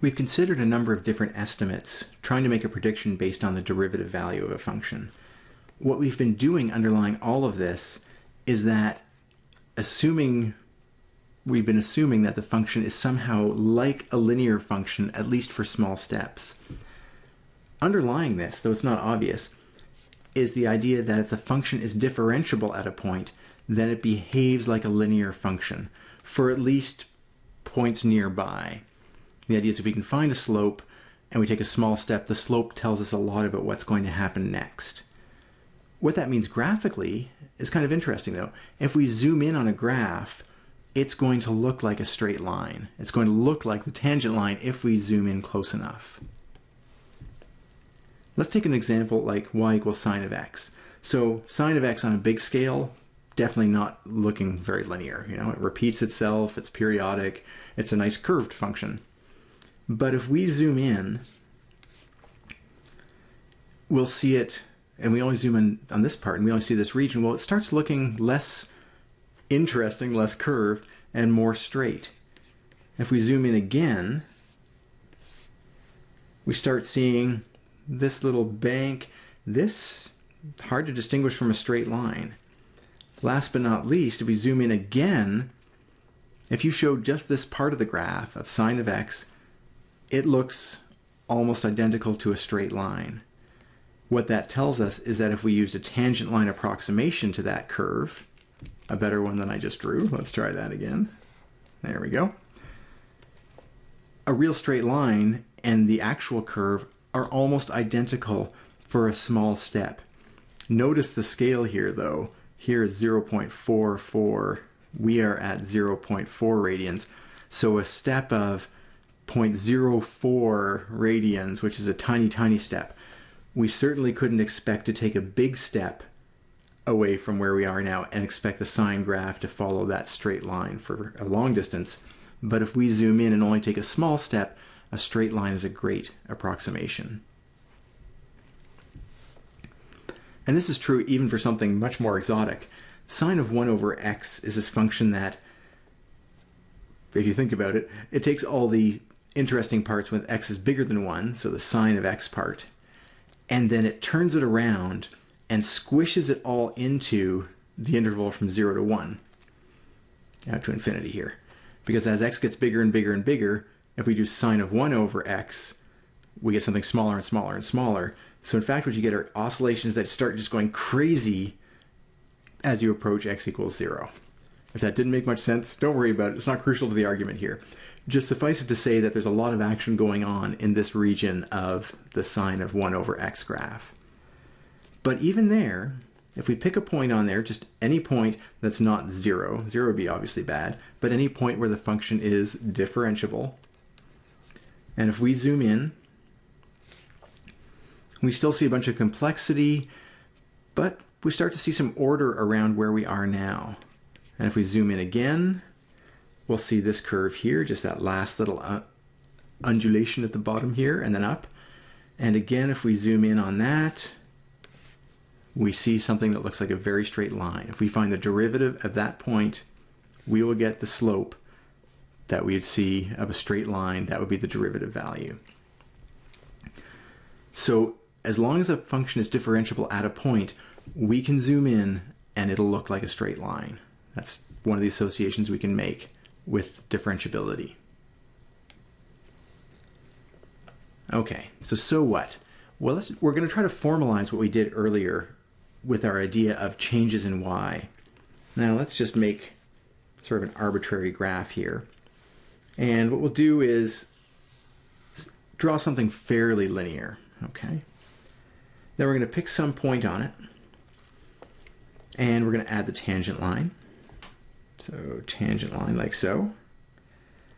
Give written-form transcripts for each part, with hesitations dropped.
We've considered a number of different estimates, trying to make a prediction based on the derivative value of a function. What we've been doing underlying all of this is that we've been assuming that the function is somehow like a linear function, at least for small steps. Underlying this, though it's not obvious, is the idea that if the function is differentiable at a point, then it behaves like a linear function for at least points nearby. The idea is if we can find a slope and we take a small step, the slope tells us a lot about what's going to happen next. What that means graphically is kind of interesting, though. If we zoom in on a graph, it's going to look like a straight line. It's going to look like the tangent line if we zoom in close enough. Let's take an example like y equals sine of x. So sine of x on a big scale, definitely not looking very linear. You know, it repeats itself, it's periodic, it's a nice curved function. But if we zoom in, we'll see it, and we only zoom in on this part, and we only see this region. Well, it starts looking less interesting, less curved, and more straight. If we zoom in again, we start seeing this little bank. This, hard to distinguish from a straight line. Last but not least, if we zoom in again, if you show just this part of the graph of sine of x, it looks almost identical to a straight line. What that tells us is that if we used a tangent line approximation to that curve, a better one than I just drew, let's try that again. There we go. A real straight line and the actual curve are almost identical for a small step. Notice the scale here, though. Here is 0.44. We are at 0.4 radians. So a step of 0.04 radians, which is a tiny, tiny step. We certainly couldn't expect to take a big step away from where we are now and expect the sine graph to follow that straight line for a long distance. But if we zoom in and only take a small step, a straight line is a great approximation. And this is true even for something much more exotic. Sine of 1 over x is this function that, if you think about it, it takes all the interesting parts when x is bigger than 1, so the sine of x part, and then it turns it around and squishes it all into the interval from 0 to 1, out to infinity here. Because as x gets bigger and bigger and bigger, if we do sine of 1 over x, we get something smaller and smaller and smaller. So in fact, what you get are oscillations that start just going crazy as you approach x equals 0. If that didn't make much sense, don't worry about it. It's not crucial to the argument here. Just suffice it to say that there's a lot of action going on in this region of the sine of 1 over x graph. But even there, if we pick a point on there, just any point that's not 0, 0 would be obviously bad, but any point where the function is differentiable, and if we zoom in, we still see a bunch of complexity, but we start to see some order around where we are now. And if we zoom in again, we'll see this curve here, just that last little undulation at the bottom here, and then up. And again, if we zoom in on that, we see something that looks like a very straight line. If we find the derivative of that point, we will get the slope that we'd see of a straight line. That would be the derivative value. So as long as a function is differentiable at a point, we can zoom in and it'll look like a straight line. That's one of the associations we can make with differentiability. Okay, so what? Well, we're going to try to formalize what we did earlier with our idea of changes in y. Now let's just make sort of an arbitrary graph here. And what we'll do is draw something fairly linear. Okay. Then we're going to pick some point on it. And we're going to add the tangent line. So tangent line like so.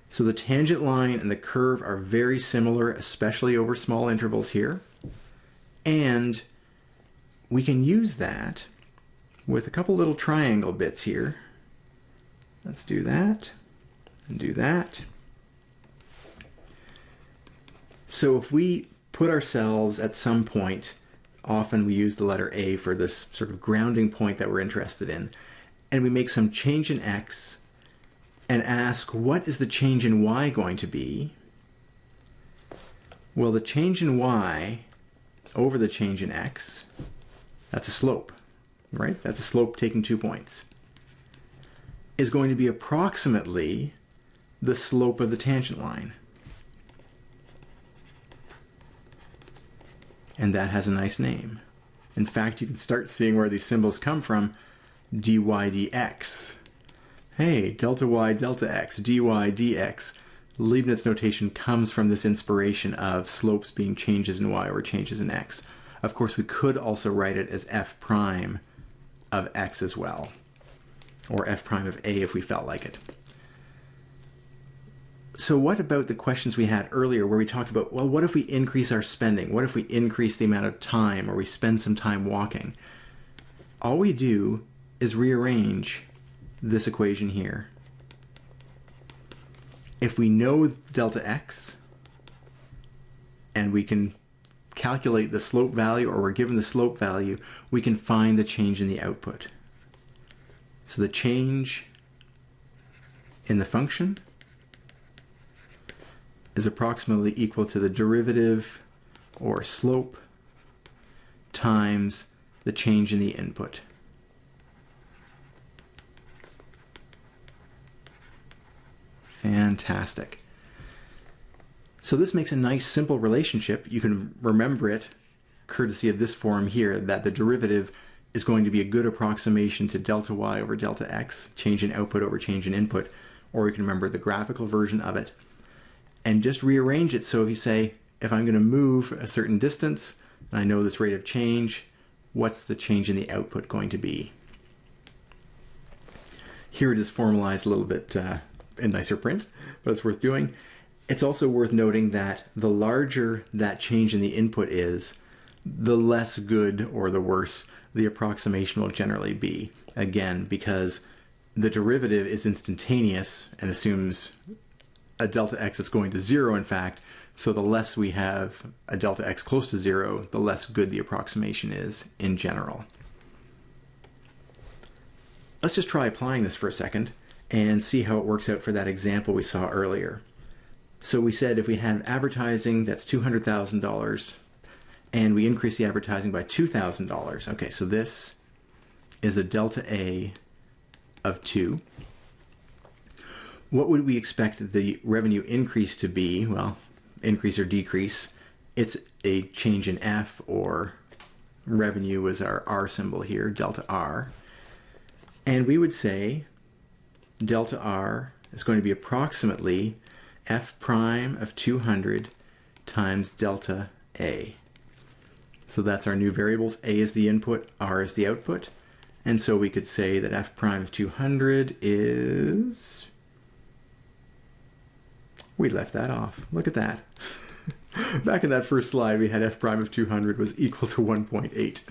So the tangent line and the curve are very similar, especially over small intervals here. And we can use that with a couple little triangle bits here. Let's do that and do that. So if we put ourselves at some point, often we use the letter A for this sort of grounding point that we're interested in, and we make some change in x and ask what is the change in y going to be, Well, the change in y over the change in x, that's a slope, right? That's a slope taking 2 points, is going to be approximately the slope of the tangent line. And that has a nice name. In fact, you can start seeing where these symbols come from. dy dx. Hey, delta y delta x, dy dx. Leibniz notation comes from this inspiration of slopes being changes in y over changes in x. Of course, we could also write it as f prime of x as well, or f prime of a if we felt like it. So what about the questions we had earlier where we talked about, well, what if we increase our spending? What if we increase the amount of time, or we spend some time walking? All we do is rearrange this equation here. If we know delta x, and we can calculate the slope value, or we're given the slope value, we can find the change in the output. So the change in the function is approximately equal to the derivative, or slope, times the change in the input. Fantastic. So this makes a nice simple relationship. You can remember it courtesy of this form here, that the derivative is going to be a good approximation to delta y over delta x, change in output over change in input, or you can remember the graphical version of it and just rearrange it. So if you say, if I'm going to move a certain distance and I know this rate of change, what's the change in the output going to be? Here it is formalized a little bit in nicer print, but it's worth doing. It's also worth noting that the larger that change in the input is, the less good or the worse the approximation will generally be. Again, because the derivative is instantaneous and assumes a delta x that's going to 0, in fact, so the less we have a delta x close to 0, the less good the approximation is in general. Let's just try applying this for a second and see how it works out for that example we saw earlier. So we said if we had advertising that's $200,000 and we increase the advertising by $2,000. Okay, so this is a delta A of 2. What would we expect the revenue increase to be? Well, increase or decrease. It's a change in F, or revenue is our R symbol here, delta R. And we would say delta R is going to be approximately F prime of 200 times delta A. So that's our new variables. A is the input, R is the output. And so we could say that F prime of 200 is... We left that off. Look at that. Back in that first slide, we had F prime of 200 was equal to 1.8.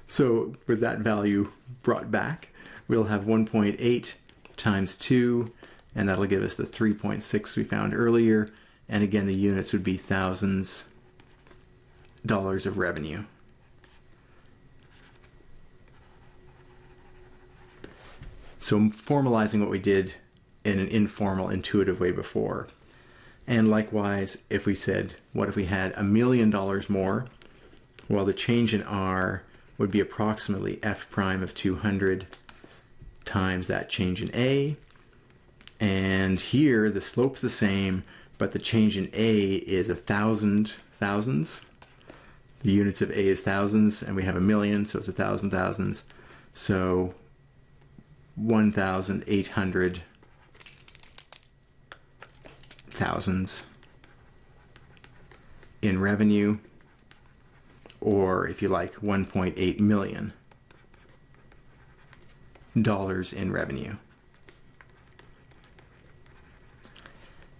So with that value brought back, we'll have 1.8 times 2, and that'll give us the 3.6 we found earlier. And again, the units would be thousands dollars of revenue. So formalizing what we did in an informal, intuitive way before. And likewise, if we said, what if we had $1 million more? Well, the change in R would be approximately F prime of 200 times that change in A. And here, the slope's the same, but the change in A is 1,000 thousands. The units of A is thousands, and we have 1 million, so it's 1,000 thousands. So 1,800 thousands in revenue, or if you like, 1.8 million dollars in revenue.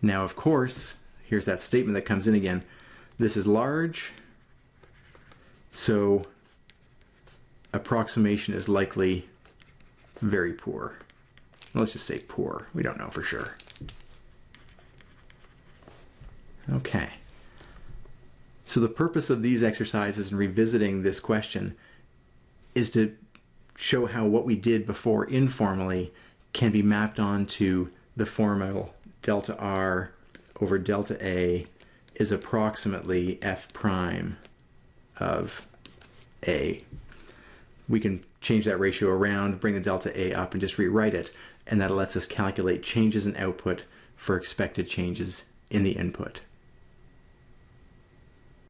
Now, of course, here's that statement that comes in again. This is large, so approximation is likely very poor. Let's just say poor. We don't know for sure. Okay. So the purpose of these exercises and revisiting this question is to show how what we did before informally can be mapped onto the formal delta R over delta A is approximately f prime of a. We can change that ratio around, bring the delta A up, and just rewrite it, and that lets us calculate changes in output for expected changes in the input.